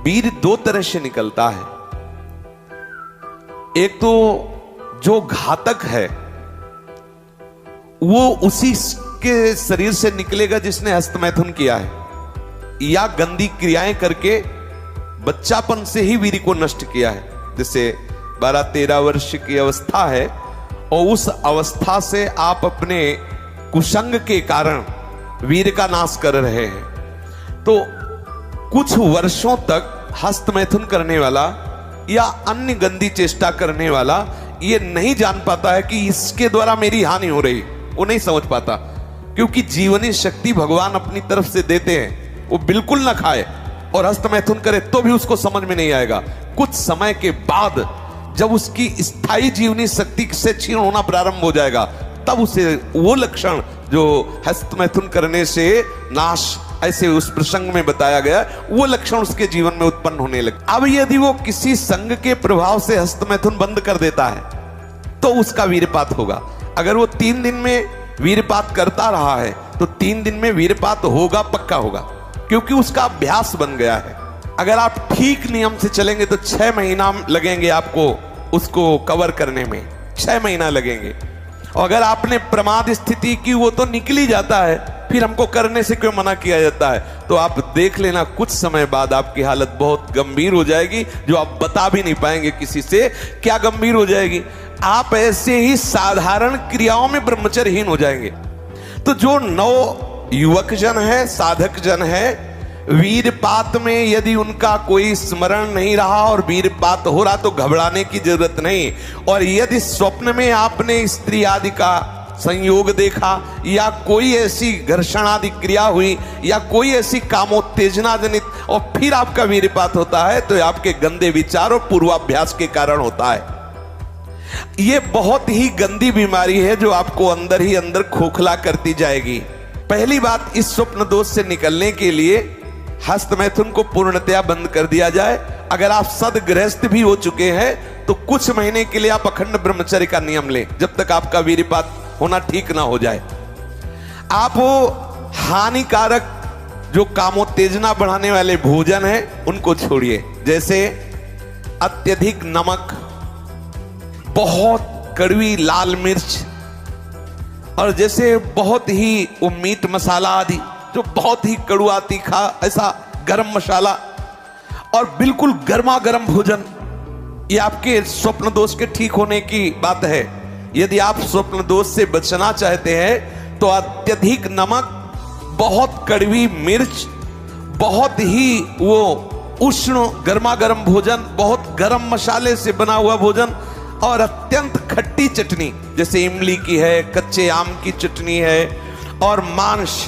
वीर दो तरह से निकलता है। एक तो जो घातक है वो उसी के शरीर से निकलेगा जिसने हस्तमैथुन किया है, या गंदी क्रियाएं करके बच्चापन से ही वीर को नष्ट किया है। जैसे 12-13 वर्ष की अवस्था है और उस अवस्था से आप अपने कुसंग के कारण वीर का नाश कर रहे हैं, तो कुछ वर्षों तक हस्तमैथुन करने वाला या अन्य गंदी चेष्टा करने वाला ये नहीं जान पाता है कि इसके द्वारा मेरी हानि हो रही, वो नहीं समझ पाता, क्योंकि जीवनी शक्ति भगवान अपनी तरफ से देते हैं। वो बिल्कुल ना खाए और हस्तमैथुन करे तो भी उसको समझ में नहीं आएगा। कुछ समय के बाद जब उसकी स्थायी जीवनी शक्ति से क्षीण होना प्रारंभ हो जाएगा, तब उसे वो लक्षण जो हस्तमैथुन करने से नाश ऐसे उस प्रसंग में बताया गया, वो लक्षण उसके जीवन में उत्पन्न होने लगे। अब यदि वो किसी संग के प्रभाव से हस्तमैथुन बंद कर देता है तो उसका वीरपात होगा। अगर वो 3 दिन में वीरपात करता रहा है तो 3 दिन में वीरपात होगा, पक्का होगा, क्योंकि उसका अभ्यास बन गया है। अगर आप ठीक नियम से चलेंगे तो 6 महीना लगेंगे आपको उसको कवर करने में, 6 महीना लगेंगे। और अगर आपने प्रमाद स्थिति की, वो तो निकल ही जाता है, फिर हमको करने से क्यों मना किया जाता है? तो आप देख लेना कुछ समय बाद आपकी हालत बहुत गंभीर हो जाएगी, जो आप बता भी नहीं पाएंगे किसी से। क्या गंभीर हो जाएगी? आप ऐसे ही साधारण क्रियाओं में ब्रह्मचर्यहीन हो जाएंगे। तो जो नव युवक जन है, साधक जन है, वीरपात में यदि उनका कोई स्मरण नहीं रहा और वीरपात हो रहा तो घबराने की जरूरत नहीं। और यदि स्वप्न में आपने स्त्री आदि का संयोग देखा, या कोई ऐसी घर्षण आदि क्रिया हुई, या कोई ऐसी कामोत्तेजना जनित और फिर आपका वीरपात होता है, तो आपके गंदे विचार और पूर्वाभ्यास के कारण होता है। ये बहुत ही गंदी बीमारी है जो आपको अंदर ही अंदर खोखला करती जाएगी। पहली बात, इस स्वप्न दोष से निकलने के लिए हस्तमैथुन को पूर्णतया बंद कर दिया जाए। अगर आप सदगृहस्थ भी हो चुके हैं तो कुछ महीने के लिए आप अखंड ब्रह्मचर्य का नियम लें, जब तक आपका वीरपात होना ठीक ना हो जाए। आप वो हानिकारक जो कामोत्तेजना बढ़ाने वाले भोजन है उनको छोड़िए, जैसे अत्यधिक नमक, बहुत कड़वी लाल मिर्च, और जैसे बहुत ही वो मीट मसाला आदि जो बहुत ही कड़वा तीखा, ऐसा गरम मसाला, और बिल्कुल गर्मा गर्म भोजन, ये आपके स्वप्न दोष के ठीक होने की बात है। यदि आप स्वप्न दोष से बचना चाहते हैं तो अत्यधिक नमक, बहुत कड़वी मिर्च, बहुत ही वो उष्ण गर्मा गर्म भोजन, बहुत गर्म मसाले से बना हुआ भोजन, और अत्यंत खट्टी चटनी, जैसे इमली की है, कच्चे आम की चटनी है, और मांस।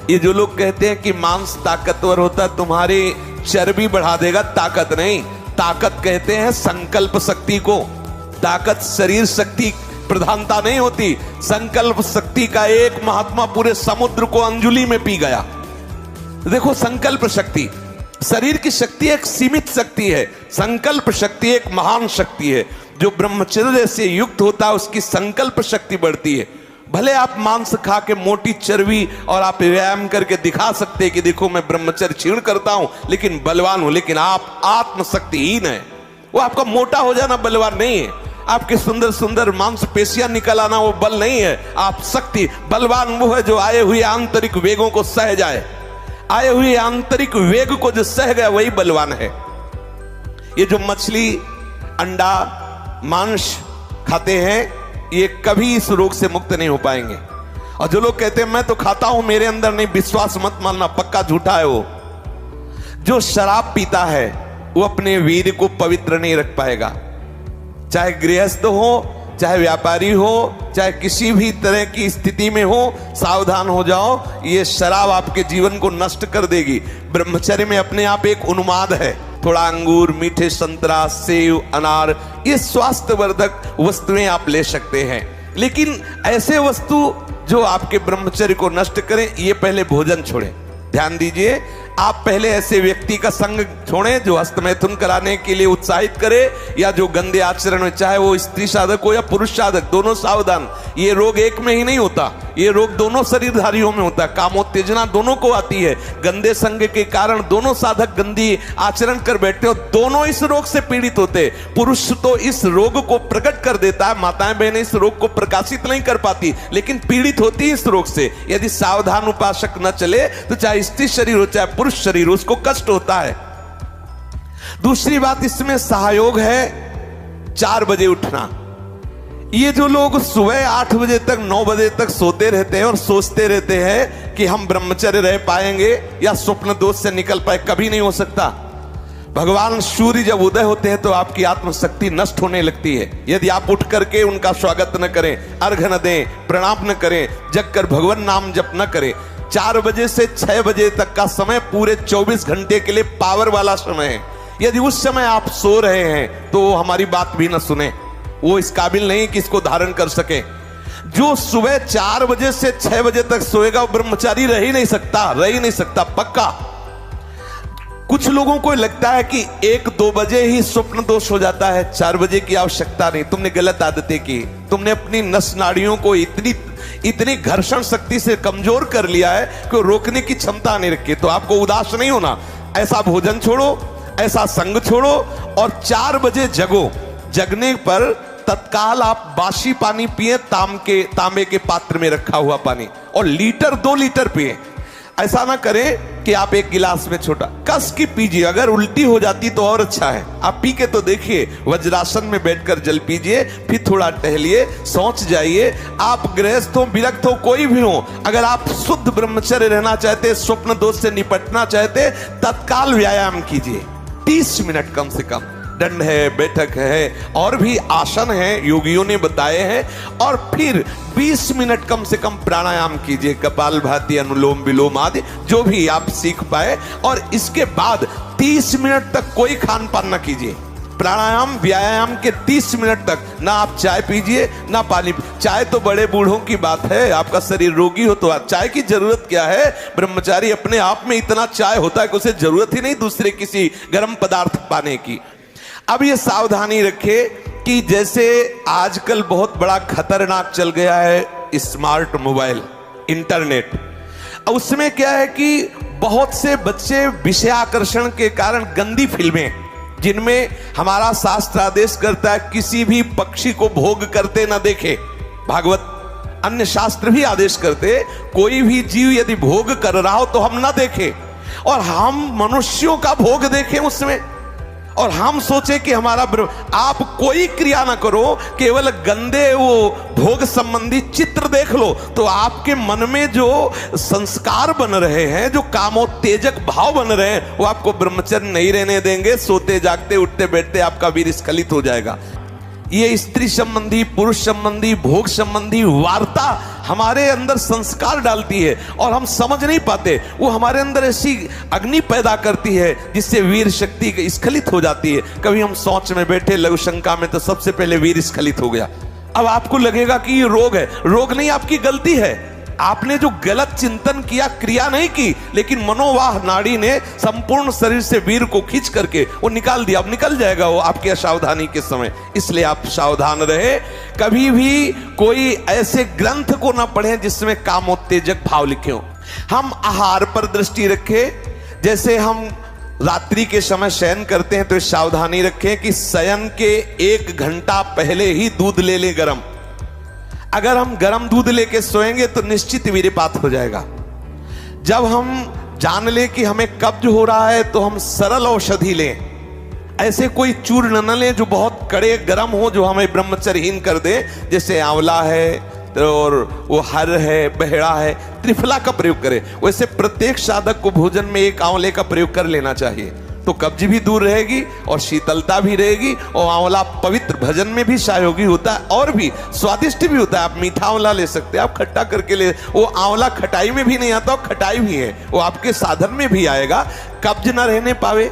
ये जो लोग कहते हैं कि मांस ताकतवर होता है, तुम्हारी चर्बी बढ़ा देगा, ताकत नहीं। ताकत कहते हैं संकल्प शक्ति को। ताकत शरीर शक्ति प्रधानता नहीं होती। संकल्प शक्ति का एक महात्मा पूरे समुद्र को अंजुलि में पी गया। देखो, संकल्प शक्ति, शरीर की शक्ति एक सीमित शक्ति है, संकल्प शक्ति एक महान शक्ति है। जो ब्रह्मचर्य से युक्त होता है उसकी संकल्प शक्ति बढ़ती है। भले आप मांस खा के मोटी चर्बी और आप व्यायाम करके दिखा सकते हैं कि देखो मैं ब्रह्मचर्य क्षीण करता हूं लेकिन बलवान हूं, लेकिन आप आत्मशक्तिहीन है। वो आपका मोटा हो जाना बलवान नहीं है, आपके सुंदर सुंदर मांसपेशियां निकल आना वो बल नहीं है। आप शक्ति, बलवान वो है जो आए हुए आंतरिक वेगों को सह जाए। आए हुए आंतरिक वेग को जो सह गया वही बलवान है। ये जो मछली, अंडा, मांस खाते हैं ये कभी इस रोग से मुक्त नहीं हो पाएंगे। और जो लोग कहते हैं मैं तो खाता हूं मेरे अंदर नहीं, विश्वास मत मानना, पक्का झूठा है वो। जो शराब पीता है वो अपने वीर को पवित्र नहीं रख पाएगा। चाहे गृहस्थ हो, चाहे व्यापारी हो, चाहे किसी भी तरह की स्थिति में हो, सावधान हो जाओ, ये शराब आपके जीवन को नष्ट कर देगी। ब्रह्मचर्य में अपने आप एक उन्माद है, थोड़ा अंगूर, मीठे संतरा, सेव, अनार, ये स्वास्थ्यवर्धक वस्तुएं आप ले सकते हैं। लेकिन ऐसे वस्तु जो आपके ब्रह्मचर्य को नष्ट करें, ये पहले भोजन छोड़ें। ध्यान दीजिए, आप पहले ऐसे व्यक्ति का संग छोड़ें जो हस्तमैथुन कराने के लिए उत्साहित करे, या जो गंदे आचरण में, चाहे वो स्त्री साधक हो या पुरुष साधक, दोनों सावधान। ये रोग एक में ही नहीं होता, ये रोग दोनों शरीरधारियों में होता है, कामोत्तेजना दोनों को आती है। गंदे संग के कारण दोनों साधक गंदी आचरण कर बैठते हो, दोनों इस रोग से पीड़ित होते। पुरुष तो इस रोग को प्रकट कर देता है, माताएं बहनें इस रोग को प्रकाशित नहीं कर पाती, लेकिन पीड़ित होती है इस रोग से। यदि सावधान उपासक न चले तो चाहे स्त्री शरीर हो चाहे पुरुष शरीर, उसको कष्ट होता है। दूसरी बात इसमें सहयोग है 4 बजे उठना। ये जो लोग सुबह 8 बजे तक 9 बजे तक सोते रहते हैं और सोचते रहते हैं कि हम ब्रह्मचर्य रह पाएंगे या स्वप्न दोष से निकल पाए, कभी नहीं हो सकता। भगवान सूर्य जब उदय होते हैं तो आपकी आत्मशक्ति नष्ट होने लगती है। यदि आप उठ करके उनका स्वागत न करें, अर्घ्य न दें, प्रणाम न करें, जग कर भगवान नाम जप न करें। 4 बजे से 6 बजे तक का समय पूरे 24 घंटे के लिए पावर वाला समय है। यदि उस समय आप सो रहे हैं तो वो हमारी बात भी न सुने, वो इस काबिल नहीं कि इसको धारण कर सके। जो सुबह 4 बजे से 6 बजे तक सोएगा वो ब्रह्मचारी रह ही नहीं सकता पक्का। कुछ लोगों को लगता है कि 1-2 बजे ही स्वप्न दोष हो जाता है, 4 बजे की आवश्यकता नहीं। तुमने गलत आदतें की, तुमने अपनी नस नाड़ियों को इतनी घर्षण शक्ति से कमजोर कर लिया है कि रोकने की क्षमता नहीं रखी। तो आपको उदास नहीं होना, ऐसा भोजन छोड़ो, ऐसा संग छोड़ो और 4 बजे जगो। जगने पर तत्काल आप बासी पानी पिए, तांबे के पात्र में रखा हुआ पानी, और 1-2 लीटर पिए। ऐसा ना करें कि आप 1 गिलास में छोटा कस की पीजिए। अगर उल्टी हो जाती तो और अच्छा है, आप पी के तो देखिए। वज्रासन में बैठकर जल पीजिए, फिर थोड़ा टहलिए, सोच जाइए। आप गृहस्थ हो, विरक्त हो, कोई भी हो, अगर आप शुद्ध ब्रह्मचर्य रहना चाहते, स्वप्न दोष से निपटना चाहते, तत्काल व्यायाम कीजिए। 30 मिनट कम से कम। दंड है, बैठक है, और भी आसन है योगियों ने बताए हैं। और फिर 20 मिनट कम से कम प्राणायाम कीजिए, कपालभाति, अनुलोम विलोम आदि जो भी आप सीख पाए। और इसके बाद 30 मिनट तक कोई खान पान न कीजिए। प्राणायाम व्यायाम के 30 मिनट तक ना आप चाय पीजिए ना पानी। चाय तो बड़े बूढ़ों की बात है, आपका शरीर रोगी हो तो चाय की जरूरत क्या है। ब्रह्मचारी अपने आप में इतना चाय होता है कि उसे जरूरत ही नहीं दूसरे किसी गर्म पदार्थ पाने की। अब ये सावधानी रखे कि जैसे आजकल बहुत बड़ा खतरनाक चल गया है स्मार्ट मोबाइल, इंटरनेट। उसमें क्या है कि बहुत से बच्चे विषय आकर्षण के कारण गंदी फिल्में, जिनमें हमारा शास्त्र आदेश करता है किसी भी पक्षी को भोग करते ना देखे। भागवत अन्य शास्त्र भी आदेश करते कोई भी जीव यदि भोग कर रहा हो तो हम ना देखें, और हम मनुष्यों का भोग देखें उसमें, और हम सोचे कि हमारा आप कोई क्रिया ना करो, केवल गंदे वो भोग संबंधी चित्र देख लो तो आपके मन में जो संस्कार बन रहे हैं, जो कामोत्तेजक भाव बन रहे हैं, वो आपको ब्रह्मचर्य नहीं रहने देंगे। सोते जागते उठते बैठते आपका वीर स्खलित हो जाएगा। ये स्त्री संबंधी, पुरुष संबंधी, भोग संबंधी वार्ता हमारे अंदर संस्कार डालती है और हम समझ नहीं पाते। वो हमारे अंदर ऐसी अग्नि पैदा करती है जिससे वीर शक्ति स्खलित हो जाती है। कभी हम सोच में बैठे लघु शंका में तो सबसे पहले वीर स्खलित हो गया। अब आपको लगेगा कि ये रोग है, रोग नहीं, आपकी गलती है। आपने जो गलत चिंतन किया, क्रिया नहीं की, लेकिन मनोवाह नाड़ी ने संपूर्ण शरीर से वीर को खींच करके वो निकाल दिया। अब निकल जाएगा वो आपके असावधानी के समय। इसलिए आप सावधान रहे। कभी भी कोई ऐसे ग्रंथ को ना पढ़ें जिसमें कामोत्तेजक भाव लिखे हो। हम आहार पर दृष्टि रखें। जैसे हम रात्रि के समय शयन करते हैं तो सावधानी रखें कि शयन के 1 घंटा पहले ही दूध ले लें गरम। अगर हम गर्म दूध लेके सोएंगे तो निश्चित वीर्यपात हो जाएगा। जब हम जान लें कि हमें कब्ज हो रहा है तो हम सरल औषधि लें। ऐसे कोई चूर्ण न लें जो बहुत कड़े गर्म हो, जो हमें ब्रह्मचर्यहीन कर दे। जैसे आंवला है और वो हर है, बहेड़ा है, त्रिफला का प्रयोग करें। वैसे प्रत्येक साधक को भोजन में 1 आंवले का प्रयोग कर लेना चाहिए, तो कब्ज भी दूर रहेगी और शीतलता भी रहेगी। और आंवला पवित्र भजन में भी सहयोगी होता है और भी स्वादिष्ट भी होता है। आप मीठा आंवला ले सकते हैं, आप खट्टा करके ले। वो आंवला खटाई में भी नहीं आता, खटाई भी है, वो आपके साधन में भी आएगा। कब्ज ना रहने पावे।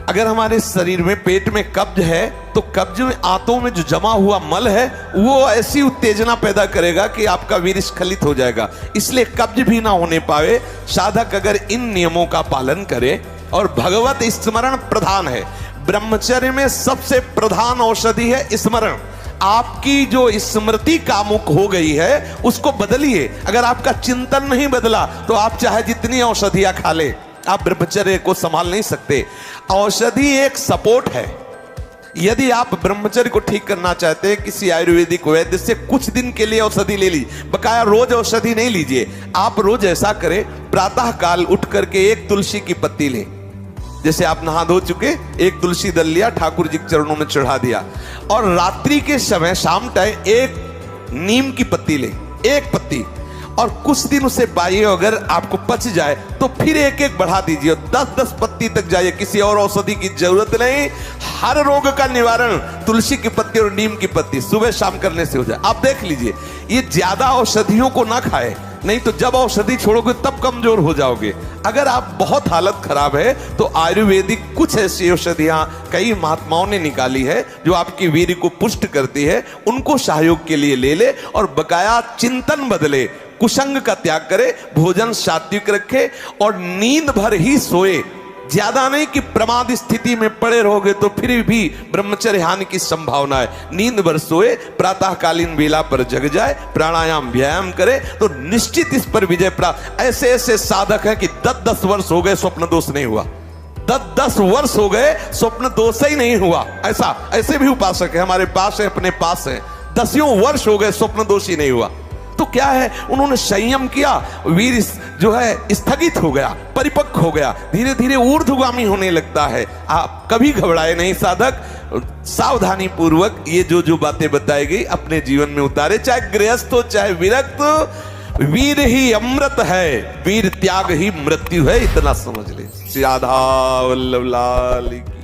अगर हमारे शरीर में, पेट में कब्ज है तो कब्ज में, आंतों में जो जमा हुआ मल है वो ऐसी उत्तेजना पैदा करेगा कि आपका वीर स्खलित हो जाएगा। इसलिए कब्ज भी ना होने पावे। साधक अगर इन नियमों का पालन करे, और भगवत स्मरण प्रधान है। ब्रह्मचर्य में सबसे प्रधान औषधि है स्मरण। आपकी जो स्मृति कामुक हो गई है उसको बदलिए। अगर आपका चिंतन नहीं बदला तो आप चाहे जितनी औषधियां खा ले, आप ब्रह्मचर्य को संभाल नहीं सकते। औषधि एक सपोर्ट है। यदि आप ब्रह्मचर्य को ठीक करना चाहते हैं, किसी आयुर्वेदिक वैद्य से कुछ दिन के लिए औषधि ले ली, बकाया रोज औषधि नहीं लीजिए। आप रोज ऐसा करें, प्रातः काल उठ करके एक तुलसी की पत्ती लें। जैसे आप नहा धो चुके, एक तुलसी दल लिया, ठाकुर जी के चरणों में चढ़ा दिया, और रात्रि के समय शाम टाइम एक नीम की पत्ती लें, एक पत्ती, और कुछ दिन उसे पाइए। अगर आपको पच जाए तो फिर एक एक बढ़ा दीजिए, 10-10 पत्ती तक जाइए। किसी और औषधि की जरूरत नहीं। हर रोग का निवारण तुलसी की पत्ती और नीम की पत्ती सुबह शाम करने से हो जाए। आप देख लीजिए, ये ज्यादा औषधियों को ना खाए, नहीं तो जब औषधि छोड़ोगे तब कमजोर हो जाओगे। अगर आप बहुत हालत खराब है तो आयुर्वेदिक कुछ ऐसी औषधियां कई महात्माओं ने निकाली है जो आपकी वीर्य को पुष्ट करती है, उनको सहयोग के लिए ले ले, और बकाया चिंतन बदले, कुसंग का त्याग करे, भोजन सात्विक रखे, और नींद भर ही सोए। ज्यादा नहीं कि प्रमाद स्थिति में पड़े रहोगे तो फिर भी ब्रह्मचर्य हानि की संभावना है। नींद भर सोए, प्रातःकालीन बेला पर जग जाए, प्राणायाम व्यायाम करे तो निश्चित इस पर विजय प्राप्त। ऐसे ऐसे साधक हैं कि 10-10 वर्ष हो गए स्वप्न दोष नहीं हुआ, 10-10 वर्ष हो गए स्वप्न दोष ही नहीं हुआ। ऐसे भी उपासक है हमारे पास है, अपने पास है, 10 वर्ष हो गए स्वप्न दोष ही नहीं हुआ। तो क्या है, उन्होंने संयम किया, वीर जो है स्थगित हो गया, परिपक्व हो गया, धीरे धीरे ऊर्ध्वगामी होने लगता है। आप कभी घबराए नहीं साधक, सावधानी पूर्वक ये जो बातें बताई गई अपने जीवन में उतारे। चाहे गृहस्थ हो चाहे विरक्त, वीर ही अमृत है, वीर त्याग ही मृत्यु है, इतना समझ ले। श्री राधा वल्लभ लाल की।